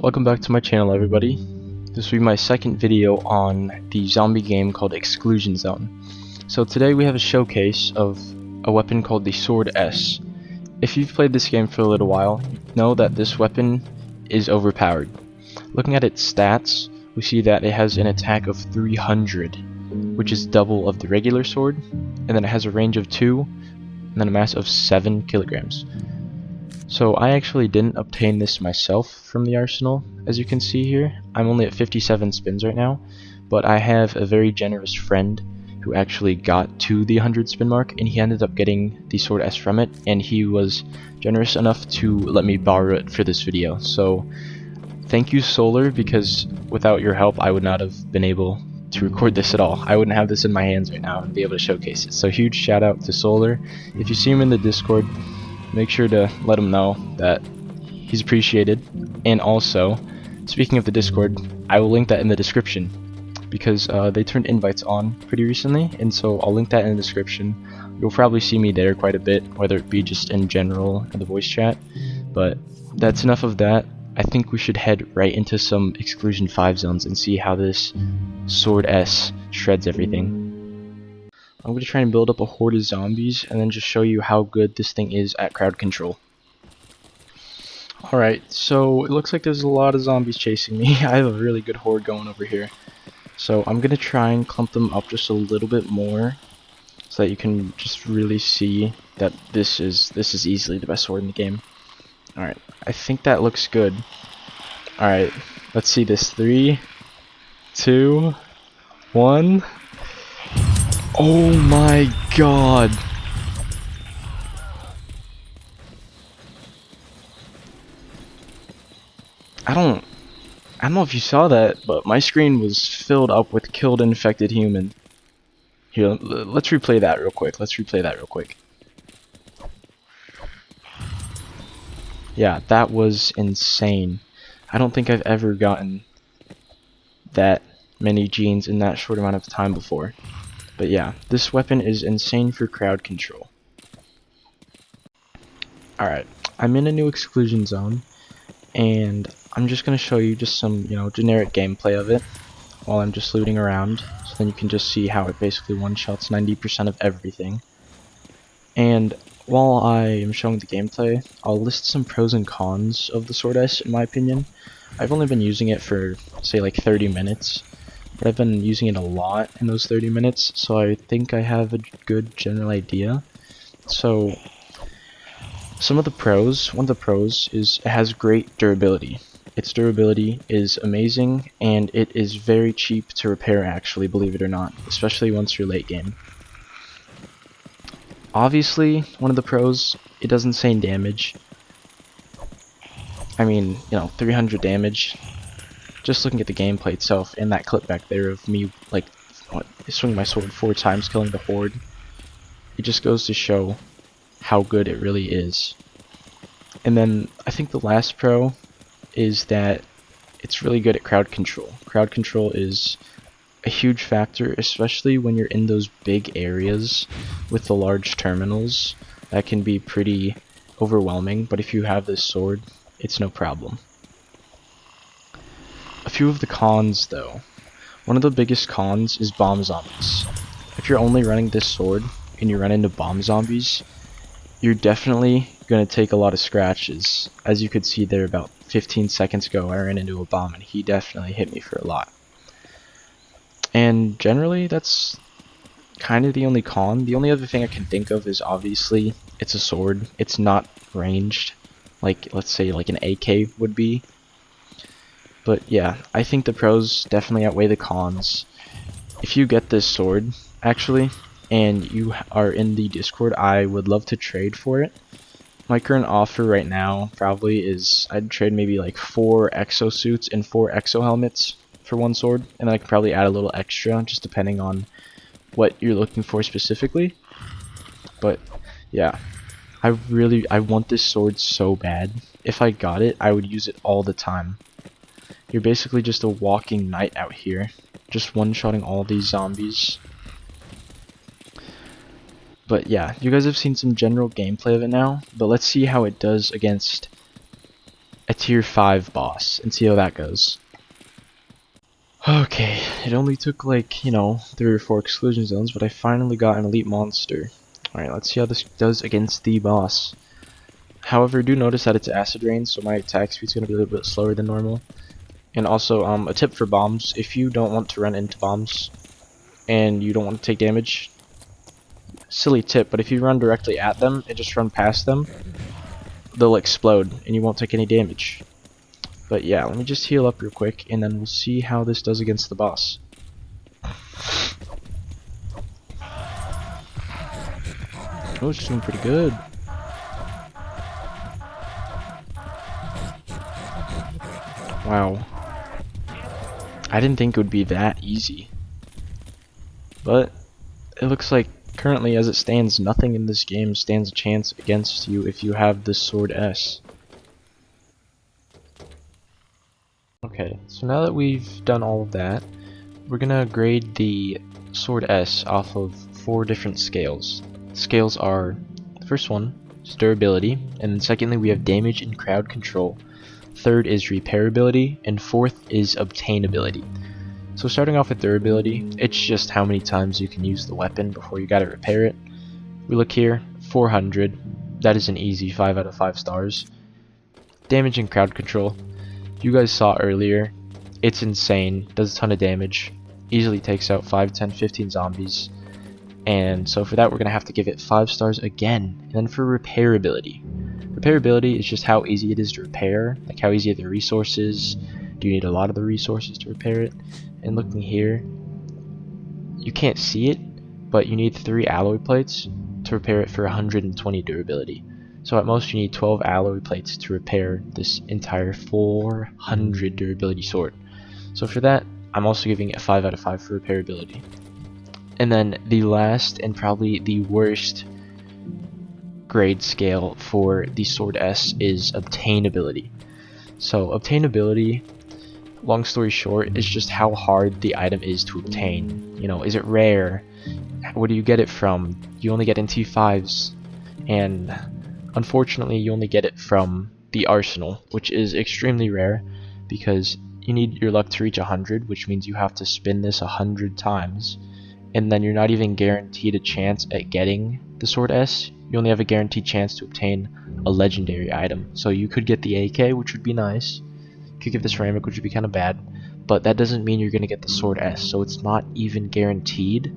Welcome back to my channel, everybody. This will be my second video on the zombie game called Exclusion Zone. So today we have a showcase of a weapon called the Sword S. If you've played this game for a little while, you know that this weapon is overpowered. Looking at its stats, we see that it has an attack of 300, which is double of the regular sword, and then it has a range of 2, and then a mass of 7 kilograms. So I actually didn't obtain this myself from the arsenal, as you can see here. I'm only at 57 spins right now, but I have a very generous friend who actually got to the 100 spin mark, and he ended up getting the Sword S from it, and he was generous enough to let me borrow it for this video. So thank you, Solar, because without your help I would not have been able to record this at all. I wouldn't have this in my hands right now and be able to showcase it. So huge shout out to Solar. If you see him in the Discord, make sure to let him know that he's appreciated. And also, speaking of the Discord, I will link that in the description because they turned invites on pretty recently, and so I'll link that in the description. You'll probably see me there quite a bit, whether it be just in general in the voice chat. But that's enough of that. I think we should head right into some Exclusion 5 zones and see how this Sword S shreds everything. I'm going to try and build up a horde of zombies and then just show you how good this thing is at crowd control. Alright, so it looks like there's a lot of zombies chasing me. I have a really good horde going over here. So I'm going to try and clump them up just a little bit more so that you can just really see that this is easily the best sword in the game. Alright, I think that looks good. Alright, let's see this. 3, 2, 1... Oh my god! I don't know if you saw that, but my screen was filled up with killed infected human. Here, let's replay that real quick. Yeah, that was insane. I don't think I've ever gotten that many genes in that short amount of time before. But yeah, this weapon is insane for crowd control. Alright, I'm in a new exclusion zone, and I'm just going to show you just some, generic gameplay of it while I'm just looting around, so then you can just see how it basically one-shots 90% of everything. And while I am showing the gameplay, I'll list some pros and cons of the Sword S in my opinion. I've only been using it for, say, like 30 minutes. But I've been using it a lot in those 30 minutes, so I think I have a good general idea. So, one of the pros is it has great durability. Its durability is amazing, and it is very cheap to repair actually, believe it or not, especially once you're late game. Obviously, one of the pros, it does insane damage. I mean, 300 damage. Just looking at the gameplay itself and that clip back there of me swinging my sword 4 times killing the horde, it just goes to show how good it really is. And then I think the last pro is that it's really good at crowd control. Crowd control is a huge factor, especially when you're in those big areas with the large terminals. That can be pretty overwhelming, but if you have this sword, it's no problem. A few of the cons though. One of the biggest cons is bomb zombies. If you're only running this sword and you run into bomb zombies, you're definitely going to take a lot of scratches. As you could see there about 15 seconds ago, I ran into a bomb and he definitely hit me for a lot. And generally that's kind of the only con. The only other thing I can think of is obviously it's a sword. It's not ranged like, let's say, like an AK would be. But yeah, I think the pros definitely outweigh the cons. If you get this sword, actually, and you are in the Discord, I would love to trade for it. My current offer right now probably is I'd trade maybe like 4 exosuits and 4 exo helmets for one sword, and then I could probably add a little extra just depending on what you're looking for specifically. But yeah, I want this sword so bad. If I got it, I would use it all the time. You're basically just a walking knight out here, just one-shotting all these zombies. But yeah, you guys have seen some general gameplay of it now, but let's see how it does against a tier 5 boss and see how that goes. Okay, it only took like, 3 or 4 exclusion zones, but I finally got an elite monster. Alright, let's see how this does against the boss. However, do notice that it's acid rain, so my attack speed's gonna be a little bit slower than normal. And also, a tip for bombs: if you don't want to run into bombs and you don't want to take damage, silly tip, but if you run directly at them and just run past them, they'll explode and you won't take any damage. But yeah, let me just heal up real quick and then we'll see how this does against the boss. Oh, it's doing pretty good. Wow. I didn't think it would be that easy. But it looks like currently as it stands, nothing in this game stands a chance against you if you have the Sword S. Okay, so now that we've done all of that, we're gonna grade the Sword S off of 4 different scales. The scales are, the first one is durability, and then secondly we have damage and crowd control. Third is repairability, and fourth is obtainability. So starting off with durability, it's just how many times you can use the weapon before you gotta repair it. We look here, 400. That is an easy 5 out of 5 stars. Damage and crowd control. You guys saw earlier, it's insane, does a ton of damage, easily takes out 5, 10, 15 zombies, and so for that we're going to have to give it 5 stars again. And then for repairability. Repairability is just how easy it is to repair, like how easy are the resources, do you need a lot of the resources to repair it, and looking here, you can't see it, but you need 3 alloy plates to repair it for 120 durability. So at most you need 12 alloy plates to repair this entire 400 durability sword. So for that, I'm also giving it a 5 out of 5 for repairability. And then the last and probably the worst grade scale for the Sword S is obtainability. So obtainability, long story short, is just how hard the item is to obtain. Is it rare? Where do you get it from? You only get in T5s, and unfortunately you only get it from the arsenal, which is extremely rare because you need your luck to reach 100, which means you have to spin this 100 times, and then you're not even guaranteed a chance at getting the Sword S. You only have a guaranteed chance to obtain a legendary item. So you could get the AK, which would be nice. You could get the ceramic, which would be kind of bad, but that doesn't mean you're going to get the Sword S, so it's not even guaranteed.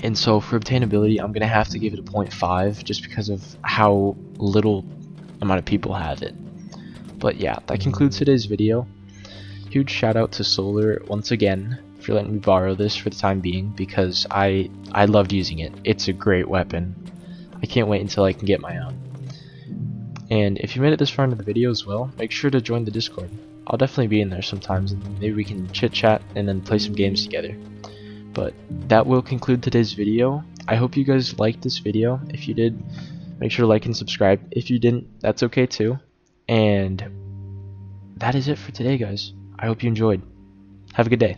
And so for obtainability, I'm going to have to give it a 0.5 just because of how little amount of people have it. But yeah, that concludes today's video. Huge shout out to Solar once again for letting me borrow this for the time being because I loved using it. It's a great weapon. I can't wait until I can get my own. And if you made it this far into the video as well, make sure to join the Discord. I'll definitely be in there sometimes and maybe we can chit chat and then play some games together. But that will conclude today's video. I hope you guys liked this video. If you did, make sure to like and subscribe. If you didn't, that's okay too. And that is it for today, guys. I hope you enjoyed. Have a good day.